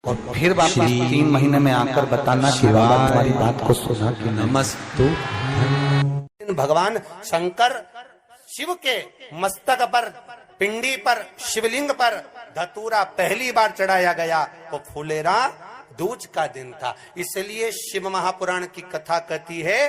और फिर वापस 3 महीने में आकर बताना कि बाबा तुम्हारी बात को सुना कि नमस्तु। भगवान शंकर शिव के मस्तक पर, पिंडी पर, शिवलिंग पर धतूरा पहली बार चढ़ाया गया वो फुलेरा दूज का दिन था। इसलिए शिव महापुराण की कथा कहती है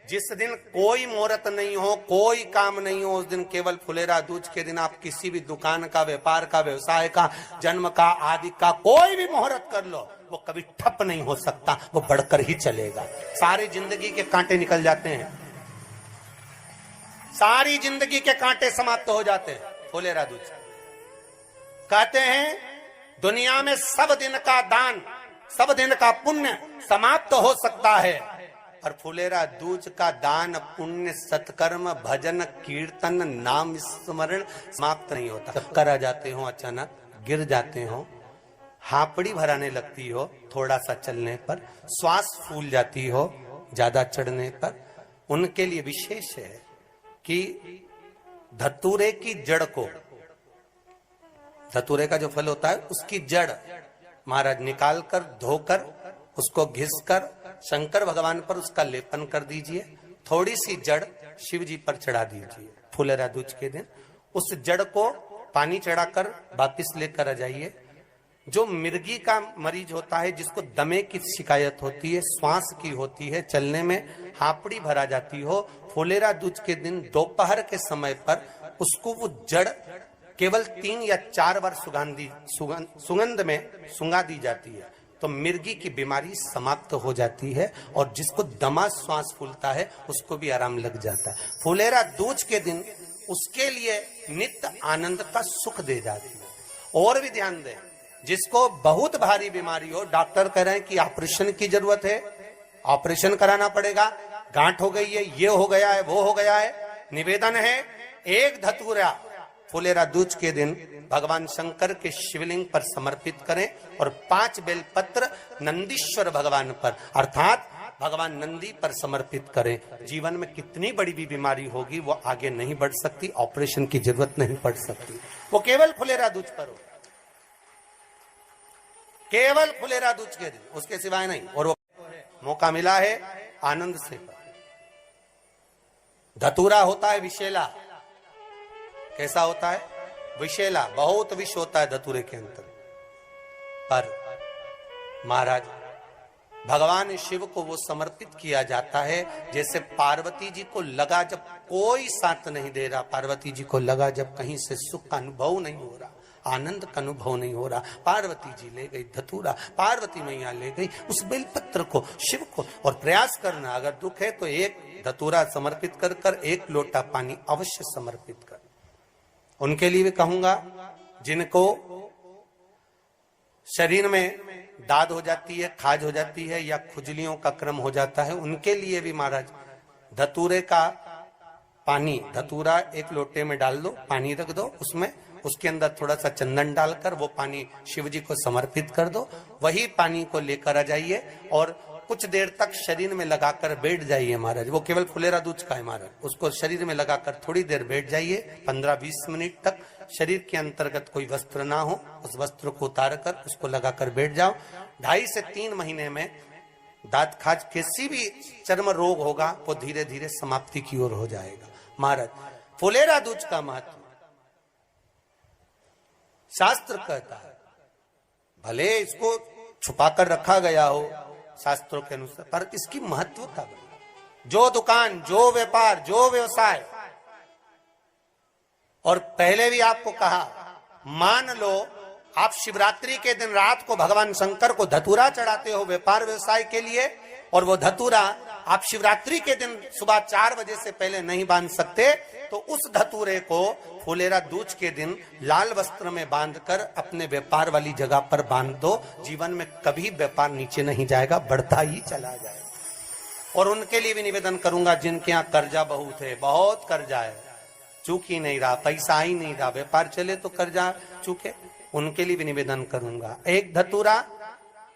जिस दिन कोई मुहूर्त नहीं हो, कोई काम नहीं हो, उस दिन केवल फुलेरा दूज के दिन आप किसी भी दुकान का, व्यापार का, व्यवसाय का, जन्म का, आदि का कोई भी मुहूर्त कर लो, वो कभी ठप नहीं हो सकता, वो बढ़कर ही चलेगा। सारी जिंदगी के कांटे निकल जाते हैं, सारी जिंदगी के कांटे समाप्त हो जाते हैं फुलेरा दूज। कहते हैं दुनिया में सब दिन का दान, सब दिन का पुण्य समाप्त हो सकता है, और फुलेरा दूज का दान, पुण्य, सत्कर्म, भजन, कीर्तन, नाम स्मरण समाप्त नहीं होता। चक्कर आ जाते हो, अचानक गिर जाते हो, हापड़ी भराने लगती हो थोड़ा सा चलने पर, श्वास फूल जाती हो ज्यादा चढ़ने पर, उनके लिए विशेष है कि धतूरे की जड़ को, धतूरे का जो फल होता है उसकी जड़ महाराज निकाल कर, धोकर, उसको घिसकर शंकर भगवान पर उसका लेपन कर दीजिए। थोड़ी सी जड़ शिव जी पर चढ़ा दीजिए फुलेरा दूज के दिन। उस जड़ को पानी चढ़ाकर वापिस लेकर आ जाइए। जो मिर्गी का मरीज होता है, जिसको दमे की शिकायत होती है, श्वास की होती है, चलने में हापड़ी भरा जाती हो, फुलेरा दूज के दिन दोपहर के समय पर उसको वो जड़ केवल 3 या 4 बार सुगंध में सुंगा दी जाती है, तो मिर्गी की बीमारी समाप्त हो जाती है, और जिसको दमा श्वास फूलता है उसको भी आराम लग जाता है। फुलेरा दूज के दिन उसके लिए नित्य आनंद का सुख दे जाती है। और भी ध्यान दें, जिसको बहुत भारी बीमारी हो, डॉक्टर कह रहे हैं कि ऑपरेशन की जरूरत है, ऑपरेशन कराना पड़ेगा, गांठ हो गई है, ये हो गया है, वो हो गया है, निवेदन है एक धतूरा फुलेरा दूज के दिन भगवान शंकर के शिवलिंग पर समर्पित करें, और 5 बेलपत्र नंदीश्वर भगवान पर अर्थात भगवान नंदी पर समर्पित करें। जीवन में कितनी बड़ी भी बीमारी होगी वो आगे नहीं बढ़ सकती, ऑपरेशन की जरूरत नहीं पड़ सकती, वो केवल फुलेरा दूज पर हो, केवल फुलेरा दूज के दिन, उसके सिवाय नहीं। और वो मौका मिला है आनंद से। धतूरा होता है विषैला। कैसा होता है? विषैला, बहुत विष होता है धतूरे के अंदर। पर महाराज भगवान शिव को वो समर्पित किया जाता है जैसे पार्वती जी को लगा, जब कोई साथ नहीं दे रहा, पार्वती जी को लगा जब कहीं से सुख का अनुभव नहीं हो रहा, आनंद का अनुभव नहीं हो रहा, पार्वती जी ले गई धतूरा, पार्वती मैया ले गई उस बेलपत्र को, शिव को। और प्रयास करना, अगर दुख है तो एक धतूरा समर्पित कर कर 1 लोटा पानी अवश्य समर्पित कर। उनके लिए भी कहूंगा जिनको शरीर में दाद हो जाती है, खाज हो जाती है, या खुजलियों का क्रम हो जाता है, उनके लिए भी महाराज धतूरे का पानी, धतूरा 1 लोटे में डाल दो, पानी रख दो, उसमें उसके अंदर थोड़ा सा चंदन डालकर वो पानी शिव जी को समर्पित कर दो। वही पानी को लेकर आ जाइए और कुछ देर तक शरीर में लगाकर बैठ जाइए महाराज। वो केवल फुलेरा दूज का है महाराज, उसको शरीर में लगाकर थोड़ी देर बैठ जाइए, 15-20 मिनट तक। शरीर के अंतर्गत कोई वस्त्र ना हो, उस वस्त्र को उतार कर उसको लगाकर बैठ जाओ। 2.5 से 3 महीने में दांत खाज, किसी भी चर्म रोग होगा वो धीरे धीरे समाप्ति की ओर हो जाएगा। महाराज फुलेरा दूज का महत्व शास्त्र कहता है, भले इसको छुपा कर रखा गया हो शास्त्रों के अनुसार, पर इसकी महत्वता, जो दुकान, जो व्यापार, जो व्यवसाय, और पहले भी आपको कहा, मान लो आप शिवरात्रि के दिन रात को भगवान शंकर को धतूरा चढ़ाते हो व्यापार व्यवसाय के लिए, और वो धतूरा आप शिवरात्रि के दिन सुबह 4 बजे से पहले नहीं बांध सकते, तो उस धतूरे को फुलेरा दूज के दिन लाल वस्त्र में बांधकर अपने व्यापार वाली जगह पर बांध दो। जीवन में कभी व्यापार नीचे नहीं जाएगा, बढ़ता ही चला जाएगा। और उनके लिए भी निवेदन करूंगा जिनके यहाँ कर्जा बहुत है, बहुत कर्जा है, चूक ही नहीं रहा, पैसा ही नहीं रहा, व्यापार चले तो कर्जा चूके, उनके लिए भी निवेदन करूंगा, 1 धतूरा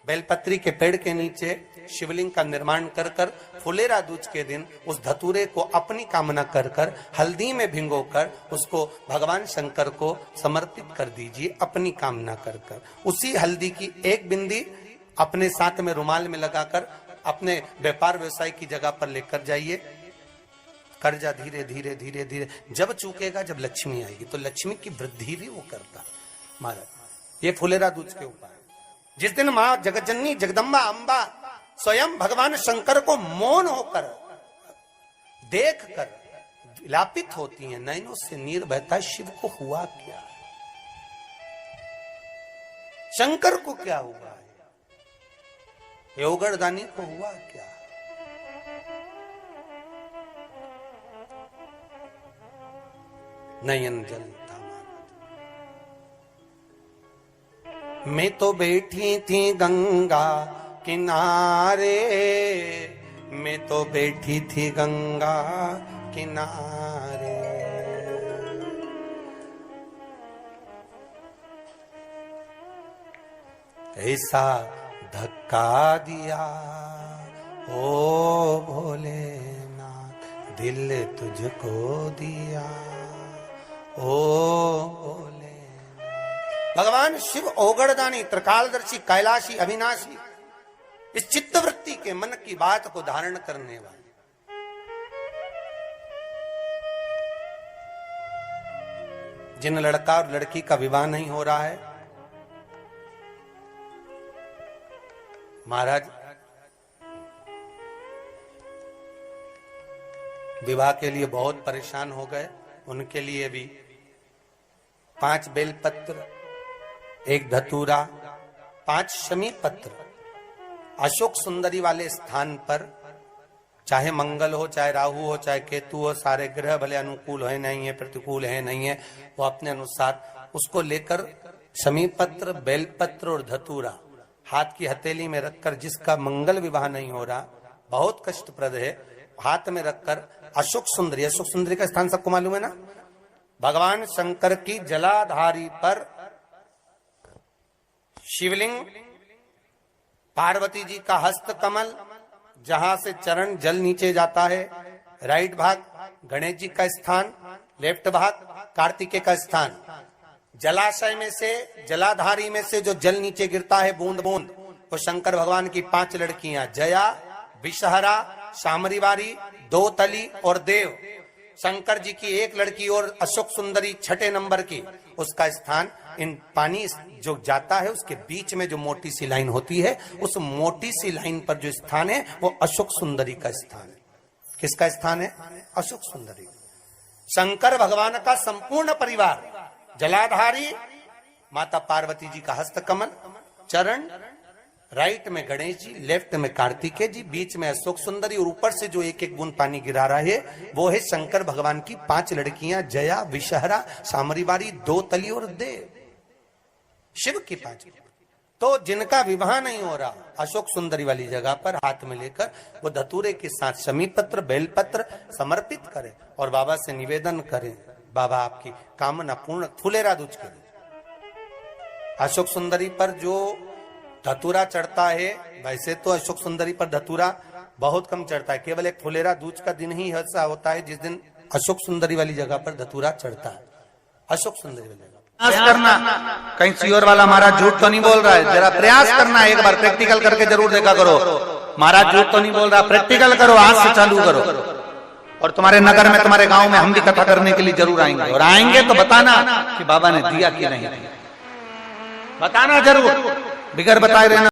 बेलपत्री के पेड़ के नीचे शिवलिंग का निर्माण कर कर फुलेरा दूज के दिन उस धतूरे को अपनी कामना कर कर हल्दी में भिंगो कर उसको भगवान शंकर को समर्पित कर दीजिए अपनी कामना कर कर। उसी हल्दी की एक बिंदी अपने साथ में रुमाल में लगाकर अपने व्यापार व्यवसाय की जगह पर लेकर जाइए। कर्जा धीरे धीरे धीरे धीरे जब चूकेगा, जब लक्ष्मी आएगी तो लक्ष्मी की वृद्धि भी वो करता महाराज। ये फुलेरा दूज के उपाय। जिस दिन मां जगतजननी जगदम्बा अंबा स्वयं भगवान शंकर को मौन होकर देख कर विलापित होती हैं, नैनों से नीर बहता है, शिव को हुआ क्या, शंकर को क्या हुआ है, योगरदानी को हुआ क्या। नयन जलता मैं तो बैठी थी गंगा किनारे, मैं तो बैठी थी गंगा किनारे, ऐसा धक्का दिया ओ भोलेनाथ, दिल तुझको दिया ओ भोले। भगवान शिव ओगड़दानी, त्रिकालदर्शी, कैलाशी, अविनाशी, इस चित्तवृत्ति के मन की बात को धारण करने वाले। जिन लड़का और लड़की का विवाह नहीं हो रहा है, महाराज विवाह के लिए बहुत परेशान हो गए, उनके लिए भी 5 बेलपत्र, 1 धतूरा, 5 शमी पत्र अशोक सुंदरी वाले स्थान पर, चाहे मंगल हो, चाहे राहु हो, चाहे केतु हो, सारे ग्रह भले अनुकूल है नहीं है, प्रतिकूल है नहीं है, वो अपने अनुसार उसको लेकर शमी पत्र, बेलपत्र और धतूरा हाथ की हथेली में रखकर, जिसका मंगल विवाह नहीं हो रहा, बहुत कष्टप्रद है, हाथ में रखकर अशोक सुंदरी, अशोक सुंदरी का स्थान सबको मालूम है ना, भगवान शंकर की जलाधारी पर शिवलिंग, पार्वती जी का हस्त कमल, जहां से चरण जल नीचे जाता है, राइट भाग गणेश जी का स्थान, लेफ्ट भाग कार्तिकेय का स्थान, जलाशय में से, जलाधारी में से जो जल नीचे गिरता है बूंद बूंद, वो शंकर भगवान की 5 लड़कियां, जया, विषहरा, शामरीवारी, दोतली और देव। शंकर जी की 1 लड़की और अशोक सुंदरी 6 नंबर की, उसका स्थान, इन पानी जो जाता है उसके बीच में जो मोटी सी लाइन होती है, उस मोटी सी लाइन पर जो स्थान है वो अशोक सुंदरी का स्थान है। किसका स्थान है? अशोक सुंदरी। शंकर भगवान का संपूर्ण परिवार, जलाधारी माता पार्वती जी का हस्तकमल, चरण, राइट में गणेश जी, लेफ्ट में कार्तिकेय जी, बीच में अशोक सुंदरी, और ऊपर से जो 1-1 बूंद पानी गिरा रहा है वो है शंकर भगवान की 5 लड़कियां, जया, विषहरा, शामरीवारी, दोतली और देव। शिव की 5। तो जिनका विवाह नहीं हो रहा, अशोक सुंदरी वाली जगह पर हाथ में लेकर वो धतूरे के साथ शमी पत्र, बेलपत्र समर्पित करें और बाबा से निवेदन करें, बाबा आपकी कामना पूर्ण, फुलेरा दूज करें। अशोक सुंदरी पर जो धतूरा चढ़ता है, वैसे तो अशोक सुंदरी पर धतूरा बहुत कम चढ़ता है, केवल एक फुलेरा दूज का दिन ही ऐसा होता है जिस दिन अशोक सुंदरी वाली जगह पर धतूरा चढ़ता है। अशोक सुंदरी वाली जगह प्रयास करना, कहीं सीओर वाला महाराज झूठ तो नहीं बोल रहा है, जरा प्रयास करना, एक बार प्रैक्टिकल करके जरूर देखा करो। महाराज झूठ तो नहीं बोल रहा, प्रैक्टिकल करो, आज से चालू करो। और तुम्हारे नगर में, तुम्हारे गांव में हम भी कथा करने के लिए जरूर आएंगे, और आएंगे तो बताना कि बाबा ने दिया कि नहीं, बताना जरूर, बिगर बताए रहना।